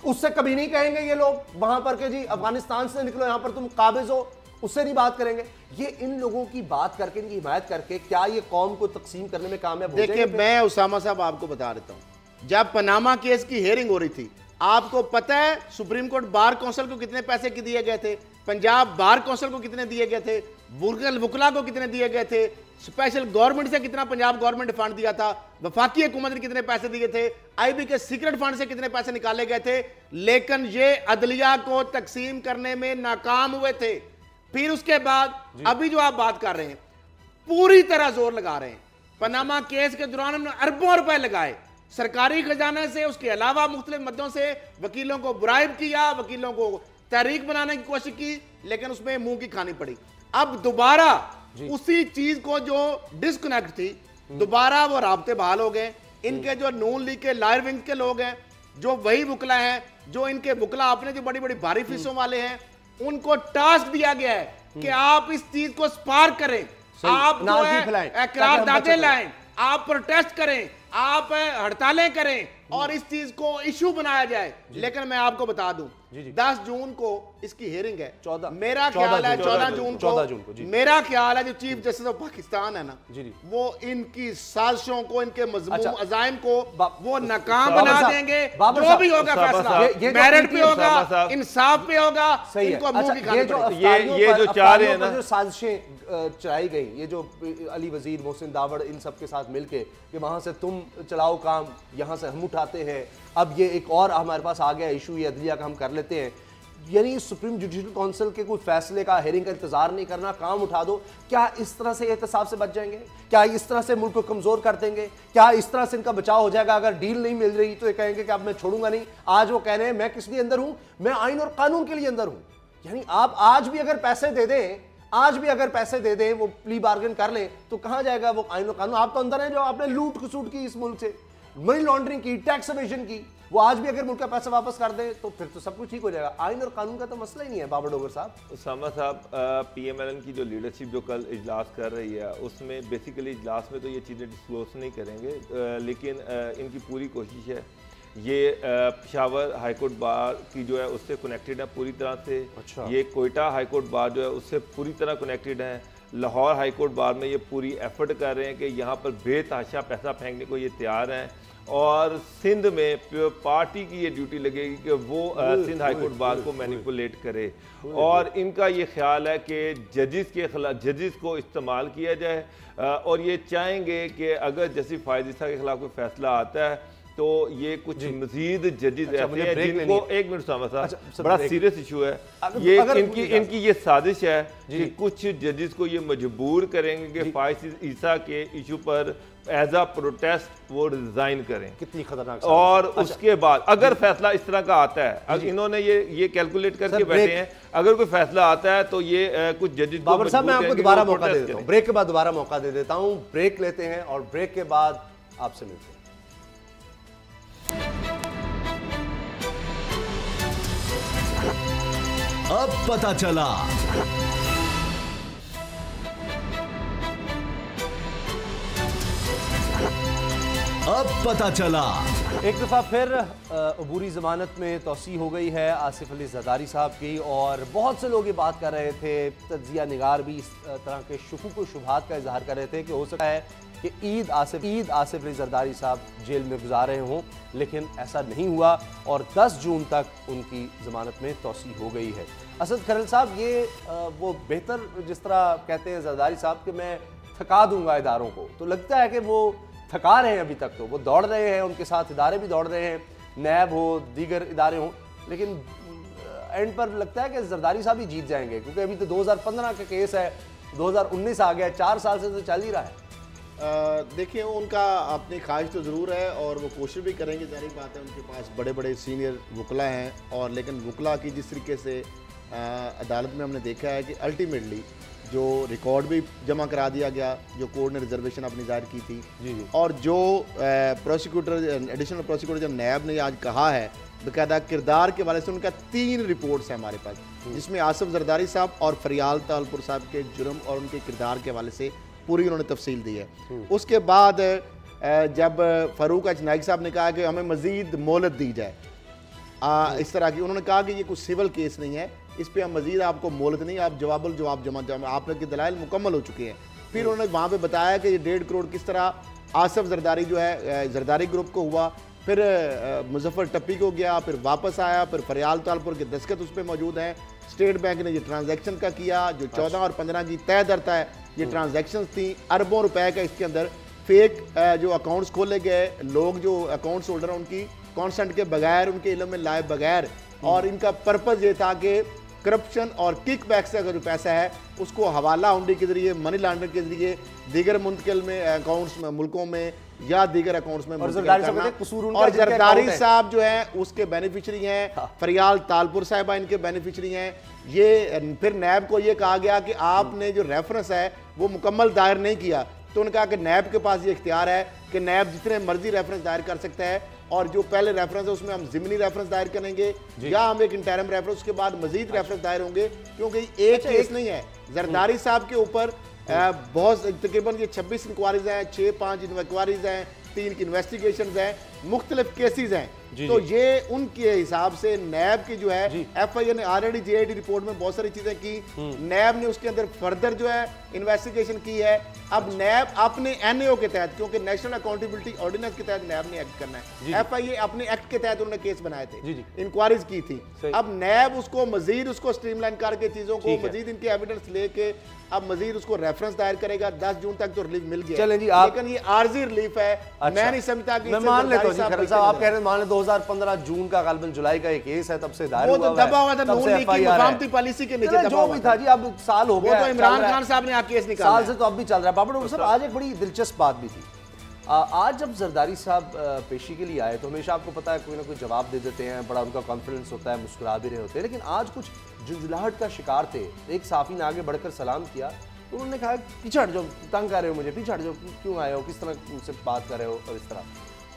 उससे कभी नहीं कहेंगे ये लोग वहां पर के जी अफगानिस्तान से निकलो, यहां पर तुम काबिज हो, उससे नहीं बात करेंगे। ये इन लोगों की बात करके, इनकी हिमायत करके क्या ये कौम को तकसीम करने में कामयाब हो जाएंगे? देखिए, मैं उसामा साहब आपको बता देता हूं, जब पनामा केस की हेयरिंग हो रही थी, आपको पता है सुप्रीम कोर्ट बार काउंसिल को कितने पैसे दिए गए थे, पंजाब बार काउंसिल को कितने दिए गए थे, वुकला को कितने दिए गए थे, स्पेशल गवर्नमेंट से कितना पंजाब गवर्नमेंट फंड दिया था, वफाकी हुकूमत ने कितने पैसे दिए थे, आईबी के सीक्रेट फंड से कितने पैसे निकाले गए थे। लेकिन ये अदलिया को तकसीम करने में नाकाम हुए थे। फिर उसके बाद अभी जो आप बात कर रहे हैं, पूरी तरह जोर लगा रहे हैं। पनामा केस के दौरान उन्होंने अरबों रुपए लगाए सरकारी खजाने से, उसके अलावा मुख्तलिफ मद्दों से वकीलों को ब्राइब किया, वकीलों को तहरीक बनाने की कोशिश की, लेकिन उसमें मुंह की खानी पड़ी। अब दोबारा उसी चीज को जो डिस्कनेक्ट थी, दोबारा वो राब्ते बहाल हो गए। इनके जो नून लीग के लायर विंग के लोग हैं, जो वही वुकला हैं, जो इनके वुकला अपने जो बड़ी बड़ी भारी फीसों वाले हैं, उनको टास्क दिया गया है कि आप इस चीज को स्पार्क करें, आप जो है करारदादे लाएं, आप प्रोटेस्ट करें, आप हड़तालें करें और इस चीज को इशू बनाया जाए। लेकिन मैं आपको बता दूं, 10 जून को इसकी हेयरिंग है, 14 मेरा ख्याल है 14 जून को मेरा ख्याल है जो चीफ जस्टिस ऑफ पाकिस्तान है ना, वो इनकी साजिशों को, इनके मजमूम अजाइम को वो नाकाम बना देंगे। जो भी होगा फैसला मेरिट पे होगा, इंसाफ पे होगा, इनको मुंह की खानी पड़ेगी। ये जो चाह रहे हैं ना, जो साजिशें चलाई गई, ये जो अली वजीर, मोहसिन दावड़, इन सब के साथ मिलके कि वहां से तुम चलाओ काम, यहां से हम उठाते हैं, अब ये एक और हमारे पास आ गया इशू, ये अदलिया का हम कर लेते हैं। यानी सुप्रीम जुडिशल काउंसिल के कोई फैसले का, हेयरिंग का इंतजार नहीं करना, काम उठा दो। क्या इस तरह से एहतसाब से बच जाएंगे? क्या इस तरह से मुल्क को कमजोर कर देंगे? क्या इस तरह से इनका बचाव हो जाएगा? अगर डील नहीं मिल रही तो ये कहेंगे कि अब मैं छोड़ूंगा नहीं। आज वो कह रहे हैं मैं किस लिए अंदर हूं, मैं आइन और कानून के लिए अंदर हूं। यानी आप आज भी अगर पैसे दे दें, आज भी अगर पैसे दे दें, वो प्ली बार्गेन कर ले, तो कहां जाएगा वो आईन और कानून? आप तो अंदर हैं जो आपने लूट खसूट की इस मुल्क से, मनी लॉन्ड्रिंग की, टैक्स एवेजन की, वो आज भी अगर मुल्क का पैसा वापस कर दे तो फिर तो सब कुछ ठीक हो जाएगा। आइन और कानून का तो मसला ही नहीं है। बाबर डोगर साहब, उसामा साहब, PMLN की जो लीडरशिप जो कल इजलास कर रही है, उसमें बेसिकली इजलास में तो ये चीज़ें डिस्क्लोज नहीं करेंगे, लेकिन इनकी पूरी कोशिश है, ये पेशावर हाईकोर्ट बार की जो है उससे कनेक्टेड है पूरी तरह से। अच्छा। ये कोयटा हाईकोर्ट बार जो है उससे पूरी तरह कनेक्टेड है। लाहौर हाईकोर्ट बार में ये पूरी एफर्ट कर रहे हैं कि यहाँ पर बेतहाशा पैसा फेंकने को ये तैयार हैं, और सिंध में पार्टी की ये ड्यूटी लगेगी कि वो सिंध हाईकोर्ट बार को मैनिपुलेट करे, और इनका ये ख्याल है कि जजिस के खिलाफ, जजिस को इस्तेमाल किया जाए, और ये चाहेंगे कि अगर जस्टिस फायद ईसा के खिलाफ कोई फैसला आता है तो ये कुछ मजीद जजेस ऐसे हैं जिनको, एक मिनट सामा साहब, बड़ा सीरियस इशू है ये, इनकी ये साजिश है कि कुछ जजेस को ये मजबूर करेंगे कि फायद ईसा के इशू पर एज अ प्रोटेस्ट वो रिजाइन करें। कितनी खतरनाक। और उसके बाद अगर फैसला इस तरह का आता है, अगर इन्होंने ये कैलकुलेट करके बैठे हैं, अगर कोई फैसला आता है तो ये कुछ जजेस। बाबर साहब, मैं आपको दोबारा मौका दे देता हूँ, ब्रेक के बाद दोबारा मौका दे देता हूँ। ब्रेक लेते हैं और ब्रेक के बाद आपसे मिलते हैं। अब पता चला। अब पता चला। एक दफ़ा फिर अबूरी ज़मानत में तोसी हो गई है आसिफ अली जरदारी साहब की, और बहुत से लोग ये बात कर रहे थे, तज्जिया निगार भी इस तरह के शुकूक व शुबहात का इजहार कर रहे थे कि हो सकता है कि ईद आसिफ अली जरदारी साहब जेल में गुजार रहे हों, लेकिन ऐसा नहीं हुआ और 10 जून तक उनकी ज़मानत में तोसी हो गई है। असद खरल साहब, ये वो बेहतर, जिस तरह कहते हैं जरदारी साहब कि मैं थका दूंगा इदारों को, तो लगता है कि वो थका रहे हैं। अभी तक तो वो दौड़ रहे हैं, उनके साथ इदारे भी दौड़ रहे हैं, नैब हो, दीगर इदारे हों, लेकिन एंड पर लगता है कि जरदारी साहब ही जीत जाएंगे, क्योंकि अभी तो 2015 का केस है, 2019 आ गया, 4 साल से तो चल ही रहा है। देखिए, उनका अपनी ख्वाहिश तो ज़रूर है और वो कोशिश भी करेंगे, जारी बात है, उनके पास बड़े बड़े सीनियर वकला हैं, और लेकिन वकला की जिस तरीके से अदालत में हमने देखा है कि अल्टीमेटली जो रिकॉर्ड भी जमा करा दिया गया, जो कोर्ट ने रिजर्वेशन अपनी जाहिर की थी, जी। और जो प्रोसिक्यूटर, एडिशनल प्रोसिक्यूटर जब नैब ने आज कहा है बाकायदा किरदार के वाले से, उनका 3 रिपोर्ट्स हैं हमारे पास, जिसमें आसिफ जरदारी साहब और फरियाल तालपुर साहब के जुर्म और उनके किरदार के हवाले से पूरी उन्होंने तफसील दी है। उसके बाद जब फ़ारूक नाइक साहब ने कहा कि हमें मज़ीद मोहलत दी जाए, इस तरह की, उन्होंने कहा कि ये कुछ सिविल केस नहीं है, इस पर हम मज़ीद आपको मोहलत नहीं, आप जवाब जमा आप लोग के दलाइल मुकम्मल हो चुके हैं। फिर उन्होंने वहाँ पे बताया कि ये 1.5 करोड़ किस तरह आसिफ जरदारी जो है जरदारी ग्रुप को हुआ, फिर मुजफ्फर टप्पी को गया, फिर वापस आया, फिर फरियाल तालपुर के दस्तखत उस पर मौजूद हैं। स्टेट बैंक ने ये ट्रांजैक्शन का किया, जो 14 और 15 की तय दरता है, ये ट्रांजैक्शंस थी, अरबों रुपए का इसके अंदर फेक जो अकाउंट्स खोले गए, लोग जो अकाउंट्स होल्डर हैं उनकी कॉन्सेंट के बगैर, उनके इल्म में लाए बगैर, और इनका पर्पज़ ये था कि करप्शन और किक बैक से अगर जो पैसा है उसको हवाला हुंडी के जरिए, मनी लॉन्ड्रिंग के जरिए दीगर मुंतकिल में अकाउंट्स में, मुल्कों में या दीगर अकाउंट्स में, और जरदारी साहब जो है उसके बेनिफिशरी हैं, फरियाल तालपुर साहिबा इनके बेनिफिशरी हैं। ये फिर नैब को ये कहा गया कि आपने जो रेफरेंस है वो मुकम्मल दायर नहीं किया, तो उन्होंने कहा कि नैब के पास ये इख्तियार है कि नैब जितने मर्जी रेफरेंस दायर कर सकता है, और जो पहले रेफरेंस है उसमें हम ज़िमनी रेफरेंस दायर करेंगे या हम एक इंटरम रेफरेंस, उसके बाद मजीद रेफरेंस दायर होंगे, क्योंकि एक केस नहीं है जरदारी साहब के ऊपर, बहुत तकरीबन ये 26 इंक्वायरीज हैं, 6-5 इंक्वायरीज हैं, 3 की इन्वेस्टिगेशन हैं, मुख्तलिफ केसेज हैं। तो ये उनके हिसाब से नैब की जो है FIA ने ऑलरेडी JID रिपोर्ट में बहुत सारी चीजें की, नैब ने उसके अंदर फर्दर जो है इन्वेस्टिगेशन की है। अब नैब अपने NAO के तहत, क्योंकि नेशनल अकाउंटेबिलिटी ऑर्डिनेंस के तहत नैब ने एक्ट करना है, FIA अपने एक्ट के तहत उन्होंने केस बनाए थे, इंक्वायरीज की थी। अब नैब उसको मजीद उसको स्ट्रीमलाइन करके चीजों को मजीद इनके एविडेंस लेके अब मजीद उसको रेफरेंस दायर करेगा। 10 जून तक तो रिलीफ मिल गया, चलें जी, लेकिन ये आर्जी रिलीफ है। मैं नहीं समझता कि मैं मान लेता हूं जी खरल साहब, आप कह रहे हैं मान ले 2015 जून का गालिबन जुलाई का एक केस है, तब से दायर हुआ है, वो तो दबा हुआ था नून लीग की मुफाहमती पॉलिसी के नीचे दबा हुआ था जी। अब साल हो गया, वो तो इमरान खान साहब ने केस निकाला, साल से तो अब भी चल रहा है। बाबर साहब, आज एक बड़ी दिलचस्प बात भी थी आज जब जरदारी साहब पेशी के लिए आए तो हमेशा आपको पता है कोई ना कोई जवाब दे देते हैं, बड़ा उनका कॉन्फिडेंस होता है, मुस्कुरा भी रहे होते हैं, लेकिन आज कुछ झुंझलाहट का शिकार थे। एक साफ़ी ने आगे बढ़कर सलाम किया तो उन्होंने कहा पीछे हट जाओ, तंग कर रहे हो मुझे, पीछे हट जाओ, क्यों आए हो, किस तरह उनसे बात कर रहे हो और इस तरह।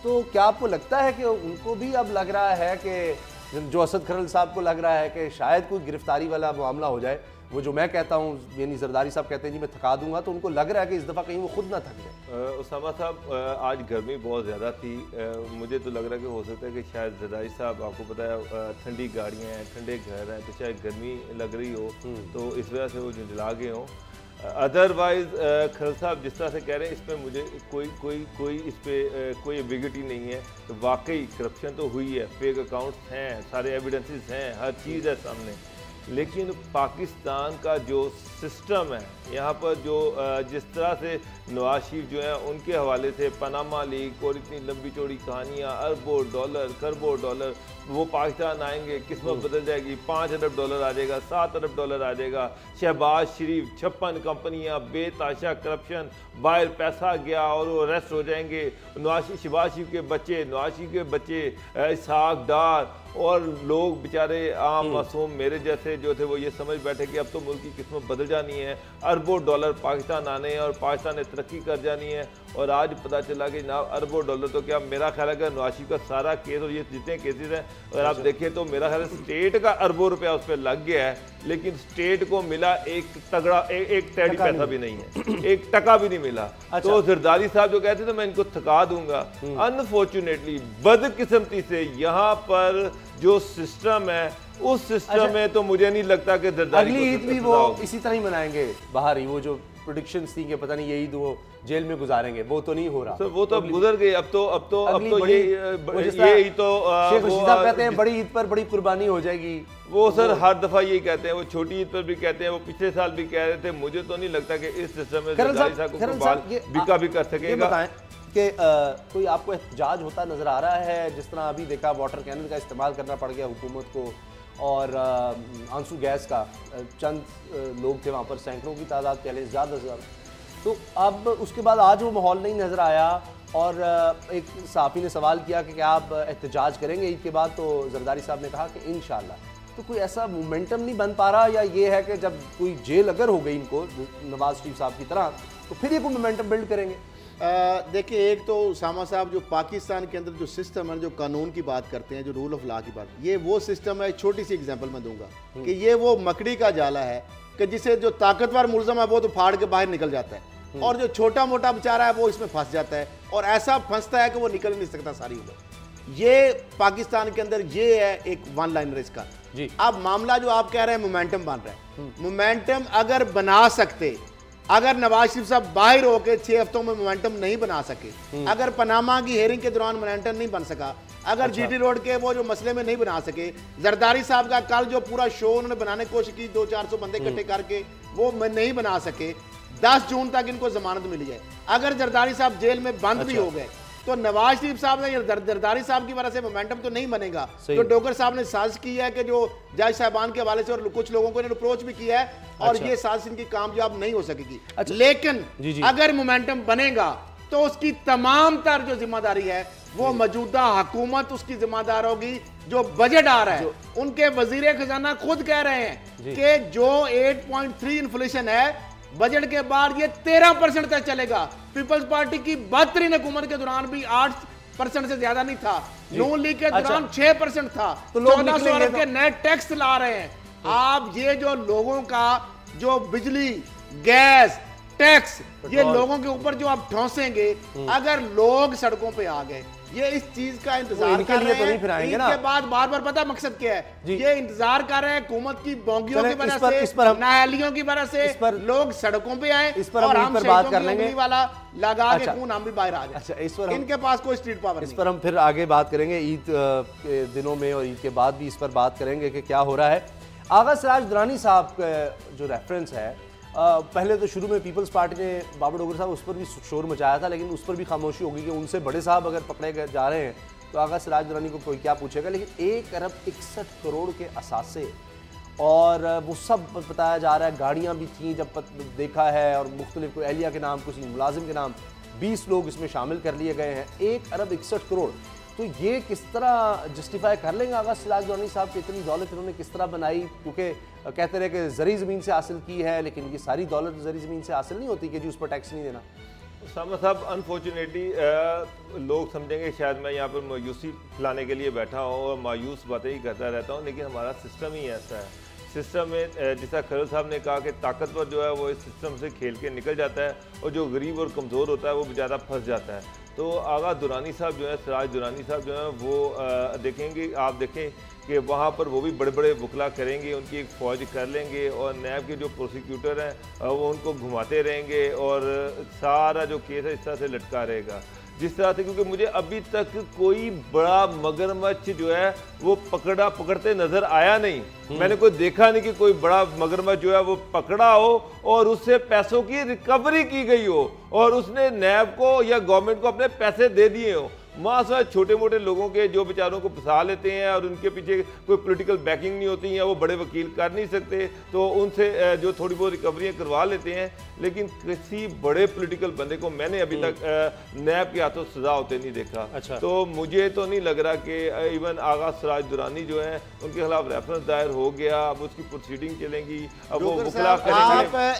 तो क्या आपको लगता है कि उनको भी अब लग रहा है कि जो असद खरल साहब को लग रहा है कि शायद कोई गिरफ्तारी वाला मामला हो जाए, वो जो मैं कहता हूँ, यानी जरदारी साहब कहते हैं जी मैं थका दूंगा, तो उनको लग रहा है कि इस दफ़ा कहीं वो खुद ना थक जाए। उसामा साहब, आज गर्मी बहुत ज़्यादा थी, मुझे तो लग रहा है कि हो सकता है कि शायद जरदारी साहब, आपको पता है ठंडी गाड़ियाँ हैं, ठंडे घर हैं, तो शायद गर्मी लग रही हो तो इस वजह से वो झुंझला गए हों। अदरवाइज़ खरल साहब जिस तरह से कह रहे हैं, इसमें मुझे कोई इस पर कोई एम्बिग्यूटी नहीं है। तो वाकई करप्शन तो हुई है, फेक अकाउंट्स हैं, सारे एविडेंसेस हैं, हर चीज़ है सामने, लेकिन पाकिस्तान का जो सिस्टम है यहाँ पर, जो जिस तरह से नवाज शरीफ जो है उनके हवाले से पनामा लीक और इतनी लंबी चौड़ी कहानियाँ, अरबों डॉलर, खरबों डॉलर, वो पाकिस्तान आएंगे, किस्मत बदल जाएगी, 5 अरब डॉलर आ जाएगा, 7 अरब डॉलर आ जाएगा, शहबाज शरीफ 56 कंपनियाँ, बेताशा करप्शन, बाहर पैसा गया और वो अरेस्ट हो जाएंगे, शहबाज शरीफ के बच्चे, नवाज शरीफ के बच्चे, इसहाक डार और लोग बेचारे आम मासूम मेरे जैसे जो थे वो ये समझ बैठे कि अब तो मुल्क की किस्मत बदल जानी है, अरबों डॉलर पाकिस्तान आने हैं और पाकिस्तान ने तरक्की कर जानी है। और आज पता चला कि ना अरबों डॉलर तो क्या, मेरा ख्याल है कि नवाज शरीफ का सारा केस और ये जितने केसेस हैं अगर आप देखें तो मेरा ख्याल है स्टेट का अरबों रुपया उस पर लग गया है, लेकिन स्टेट को मिला एक तगड़ा एक टैडी पैसा भी नहीं है, एक टका भी नहीं मिला। तो जरदारी साहब जो कहते थे मैं इनको थका दूंगा, अनफॉर्चुनेटली बदकिस्मती से यहाँ पर जो सिस्टम है उस सिस्टम में तो मुझे नहीं लगता कि जरदारी अगली ईद भी वो इसी तरह ही मनाएंगे बाहर ही, वो जो प्रेडिक्शंस थी कि पता नहीं ये ईद वो जेल में गुजारेंगे, वो तो नहीं हो रहा। वो तो अब गुजर गई, अब तो ये ही तो शेख रशीद साहब कहते हैं बड़ी ईद पर बड़ी कुर्बानी हो जाएगी। वो सर हर दफा यही कहते हैं, वो छोटी ईद पर भी कहते हैं, वो पिछले साल भी कह रहे थे। मुझे तो नहीं लगता कि इस सिस्टम में जरदारी साहब को बिका भी कर सकेगा। कि कोई आपको एहतजाज होता नजर आ रहा है, जिस तरह अभी देखा वाटर कैनन का इस्तेमाल करना पड़ गया हुकूमत को, और आंसू गैस का, चंद लोग थे वहाँ पर, सैकड़ों की तादाद पहले ज़्यादा से ज़्यादा, तो अब उसके बाद आज वो माहौल नहीं नज़र आया। और एक सहाफ़ी ने सवाल किया कि क्या आप एहतजाज करेंगे ईद के बाद, तो जरदारी साहब ने कहा कि इंशाअल्लाह। तो कोई ऐसा मोमेंटम नहीं बन पा रहा, या ये है कि जब कोई जेल अगर हो गई इनको नवाज शरीफ साहब की तरह, तो फिर ये कोई मोमेंटम बिल्ड करेंगे? देखिए, एक तो उसामा साहब जो पाकिस्तान के अंदर जो सिस्टम है, जो कानून की बात करते हैं, जो रूल ऑफ लॉ की बात, ये वो सिस्टम है। छोटी सी एग्जांपल मैं दूंगा कि ये वो मकड़ी का जाला है कि जिसे जो ताकतवर मुलजम है वो तो फाड़ के बाहर निकल जाता है, और जो छोटा मोटा बेचारा है वो इसमें फंस जाता है, और ऐसा फंसता है कि वो निकल नहीं सकता सारी उम्र। ये पाकिस्तान के अंदर ये है एक वन लाइनर इसका जी। अब मामला जो आप कह रहे हैं मोमेंटम बन रहा है, मोमेंटम अगर बना सकते, अगर नवाज शरीफ साहब बाहर होकर 6 हफ्तों में मोमेंटम नहीं बना सके, अगर पनामा की हेयरिंग के दौरान मोमेंटम नहीं बन सका, अगर जीटी रोड के वो जो मसले में नहीं बना सके, जरदारी साहब का कल जो पूरा शो उन्होंने बनाने की कोशिश की 200-400 बंदे इकट्ठे करके, वो नहीं बना सके, 10 जून तक इनको जमानत मिली है, अगर जरदारी साहब जेल में बंद भी हो गए, तो नवाज शरीफ साहब ने जरदारी साहब की वजह से मोमेंटम तो नहीं बनेगा। तो डोगर साहब ने साजिश की है कि जो जज साहबान के हवाले से और कुछ लोगों को अप्रोच भी किया है, और ये साजिश इनकी कामयाब नहीं हो सकेगी। लेकिन अगर मोमेंटम बनेगा तो उसकी तमाम तर जो जिम्मेदारी है वो मौजूदा हुकूमत उसकी जिम्मेदार होगी। जो बजट आ रहा है, उनके वजीर खजाना खुद कह रहे हैं कि जो 8.3 इन्फ्लेशन है, बजट के बाद ये 13% तक चलेगा। पीपल्स पार्टी की बदतरीन हुकूमत के दौरान भी 8% से ज्यादा नहीं था, नून लीग के दौरान 6% था, तो 1400 अरब के नए टैक्स ला रहे हैं। आप ये जो लोगों का जो बिजली, गैस, टैक्स, ये लोगों के ऊपर जो आप ठोसेंगे, अगर लोग सड़कों पे आ गए, ये इस चीज का इंतजार कर रहे हैं। इसके बाद बार बार पता मकसद क्या है, ये इंतजार कर रहे हैं हुकूमत की बोंगियों की वजह से, नाअहलियों की वजह से लोग सड़कों पे आए, इस पर हम फिर बात कर लेंगे वाला लगा के खून हम भी बाहर आ जाए। अच्छा, इस पर इनके पास कोई स्ट्रीट पावर नहीं। इस पर हम फिर आगे बात करेंगे, ईद के दिनों में और ईद के बाद भी इस पर बात करेंगे कि क्या हो रहा है। आगा सिराज दुरानी साहब का जो रेफरेंस है, पहले तो शुरू में पीपल्स पार्टी ने बाबर डोगर साहब उस पर भी शोर मचाया था, लेकिन उस पर भी खामोशी हो गई कि उनसे बड़े साहब अगर पकड़े गए जा रहे हैं तो आगा सिराज दुरानी को कोई क्या पूछेगा। लेकिन 1 अरब 61 करोड़ के असासे, और वो सब बताया जा रहा है, गाड़ियाँ भी थीं जब देखा है, और मुख्तलिफ कोई एहलिया के नाम, किसी मुलाजिम के नाम, 20 लोग इसमें शामिल कर लिए गए हैं, 1 अरब 61 करोड़। तो ये किस तरह जस्टिफाई कर लेंगे आगा सिराज दुरानी साहब की इतनी दौलत इन्होंने किस तरह बनाई? क्योंकि कहते रहे कि ज़री ज़मीन से हासिल की है, लेकिन ये सारी दौलत ज़री ज़मीन से हासिल नहीं होती कि जी उस पर टैक्स नहीं देना। उसामा साहब, अनफॉर्चुनेटली लोग समझेंगे शायद मैं यहाँ पर मायूसी फैलाने के लिए बैठा हूँ और मायूस बातें ही करता रहता हूँ, लेकिन हमारा सिस्टम ही ऐसा है। सिस्टम में जैसा खरल साहब ने कहा कि ताकतवर जो है वो इस सिस्टम से खेल के निकल जाता है और जो गरीब और कमज़ोर होता है वो बेचारा फंस जाता है। तो आगा दुरानी साहब जो है, सिराज दुरानी साहब जो है वो देखेंगे, आप देखें कि वहाँ पर वो भी बड़े बड़े वकला करेंगे, उनकी एक फ़ौज कर लेंगे और नैब के जो प्रोसिक्यूटर हैं वो उनको घुमाते रहेंगे और सारा जो केस है इस तरह से लटका रहेगा जिस तरह से। क्योंकि मुझे अभी तक कोई बड़ा मगरमच्छ जो है वो पकड़ते नजर आया नहीं। मैंने कोई देखा नहीं कि कोई बड़ा मगरमच्छ जो है वो पकड़ा हो और उससे पैसों की रिकवरी की गई हो और उसने नैब को या गवर्नमेंट को अपने पैसे दे दिए हो। मासा छोटे मोटे लोगों के जो बेचारों को फंसा लेते हैं और उनके पीछे कोई पॉलिटिकल बैकिंग नहीं होती या वो बड़े वकील कर नहीं सकते, तो उनसे जो थोड़ी बहुत रिकवरियाँ करवा लेते हैं। लेकिन किसी बड़े पॉलिटिकल बंदे को मैंने अभी तक नैब के हाथों सजा होते नहीं देखा। अच्छा। तो मुझे तो नहीं लग रहा कि इवन आगा सिराज दुरानी जो है उनके खिलाफ रेफरेंस दायर हो गया, अब उसकी प्रोसीडिंग चलेंगी, अब वो आप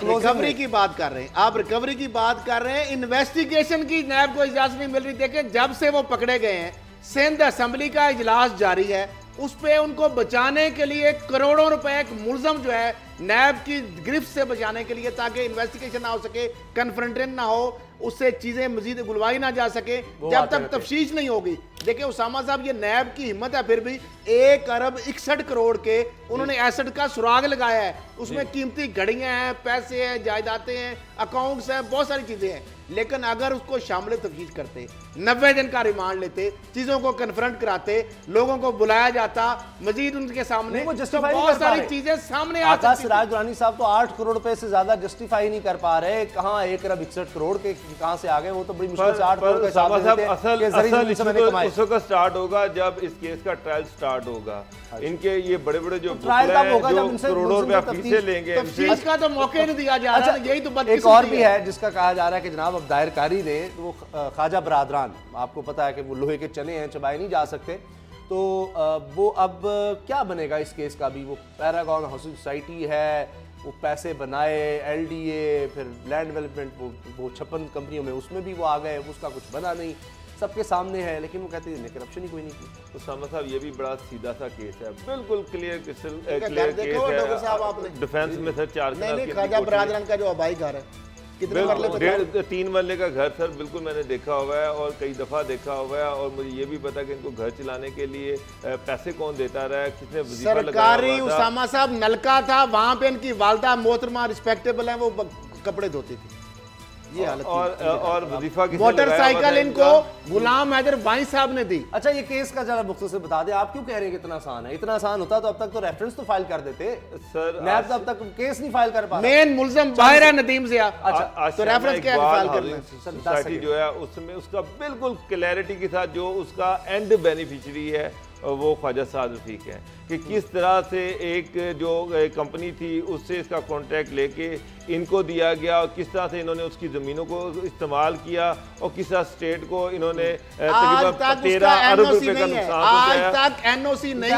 रिकवरी की बात कर रहे हैं, आप रिकवरी की बात कर रहे हैं, इन्वेस्टिगेशन की नैब को इजाजत नहीं मिल रही। देखें, जब से वो पकड़े गए हैं, सिंध असेंबली का इजलास जारी है, उस पे उनको बचाने के लिए करोड़ों रुपए, एक मुलजम जो है नैब की गिरफ्त से बचाने के लिए, ताकि इन्वेस्टिगेशन ना हो सके, कन्फ्रंटेशन ना हो, उससे चीजें मजीद गुलवाई ना जा सके जब तक तफ्तीश नहीं होगी। देखिए उसामा साहब, ये नैब की हिम्मत है, फिर भी 1 अरब 61 करोड़ के उन्होंने एसेट का सुराग लगाया है। उसमें कीमती घड़ियां हैं, पैसे हैं, जायदादें हैं, अकाउंट्स हैं, बहुत सारी चीजें हैं। लेकिन अगर उसको शामिल तफ्तीश करते, 90 दिन का रिमांड लेते, चीजों को कन्फ्रंट कराते, लोगों को बुलाया जाता मजीद उनके सामने, तो बहुत सारी चीजें सामने आ सकती। सिराज दुरानी साहब तो 8 करोड़ रुपए से ज्यादा जस्टिफाई नहीं कर पा रहे, कहाँ 1 अरब 61 करोड़ के कहां से आ गए? वो तो बड़ी मुश्किल से 8 करोड़ का हिसाब देते हैं। असल उस वक्त स्टार्ट होगा जब इस केस का ट्रायल स्टार्ट होगा। इनके ये बड़े बड़े जो करोड़ों रुपया फीसें लेंगे, तफ्तीश का तो मौका नहीं दिया जा रहा। यही तो एक और भी है जिसका कहा जा रहा है कि जनाब अब दायरकारी ने, वो ख्वाजा बरादरान, आपको पता है कि वो लोहे के चने हैं, चबाए नहीं जा सकते, तो वो अब क्या बनेगा इस केस का भी? वो पैरागॉन हाउसिंग सोसाइटी है, वो पैसे बनाए, LDA, फिर लैंड डेवलपमेंट, वो 56 कंपनियों में उसमें भी वो आ गए, उसका कुछ बना नहीं, सबके सामने है, लेकिन वो कहते हैं करप्शन ही कोई नहीं की। तो सामा साहब, ये भी बड़ा सीधा सा केस है, बिल्कुल क्लियर केस है। डिफेंस में सर 4 ख्वाजा बरादरान का जो आबाई घर है, 3 मरले का घर सर, बिल्कुल मैंने देखा हुआ है और कई दफ़ा देखा हुआ है। और मुझे ये भी पता कि इनको घर चलाने के लिए पैसे कौन देता रहा है, किसने वजीफा लगाया। सरकारी उसामा साहब नलका था, वहां पे इनकी वालदा मोहतरमा रिस्पेक्टेबल है, वो कपड़े धोती थी। ये हालत और वजीफा की मोटरसाइकिल इनको गुलाम हैदर बाई साहब ने दी। अच्छा, ये केस का जरा मुख्तसर से बता दें, आप क्यों कह रहे हैं कि इतना आसान है? इतना आसान होता तो अब तक तो रेफरेंस तो फाइल कर देते सर। नैब तो अब तक केस नहीं फाइल कर पा रहा। मेन मुलजम बाहर है नदीम जिया। अच्छा, तो रेफरेंस क्या फाइल करना? सोसाइटी जो है उसमें उसका बिल्कुल क्लैरिटी के साथ जो उसका एंड बेनिफिशियरी है वो ख्वाजा साद रफीक है, कि किस तरह से एक जो कंपनी थी उससे इसका कॉन्ट्रैक्ट लेके इनको दिया गया और किस तरह से इन्होंने उसकी ज़मीनों को इस्तेमाल किया और किस तरह स्टेट को इन्होंने तकरीबन 13 अरब रुपए का नुकसान पहुंचाया। आज तक NOC नहीं है।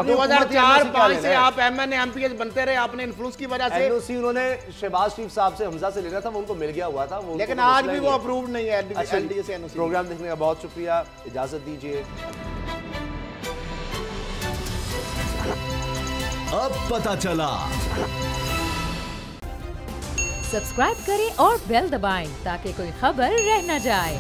2004-5 से आप MNA MPS बनते रहे, आपने इन्फ्लुएंस की वजह से। NOC उन्होंने शहबाज शरीफ साहब से, हमजा से लेना था, वो उनको मिल गया हुआ था, लेकिन आज भी वो अप्रूव्ड नहीं है LDA से NOC। प्रोग्राम देखने का बहुत शुक्रिया, इजाजत दीजिए। अब पता चला। सब्सक्राइब करें और बेल दबाएं ताकि कोई खबर रह न जाए।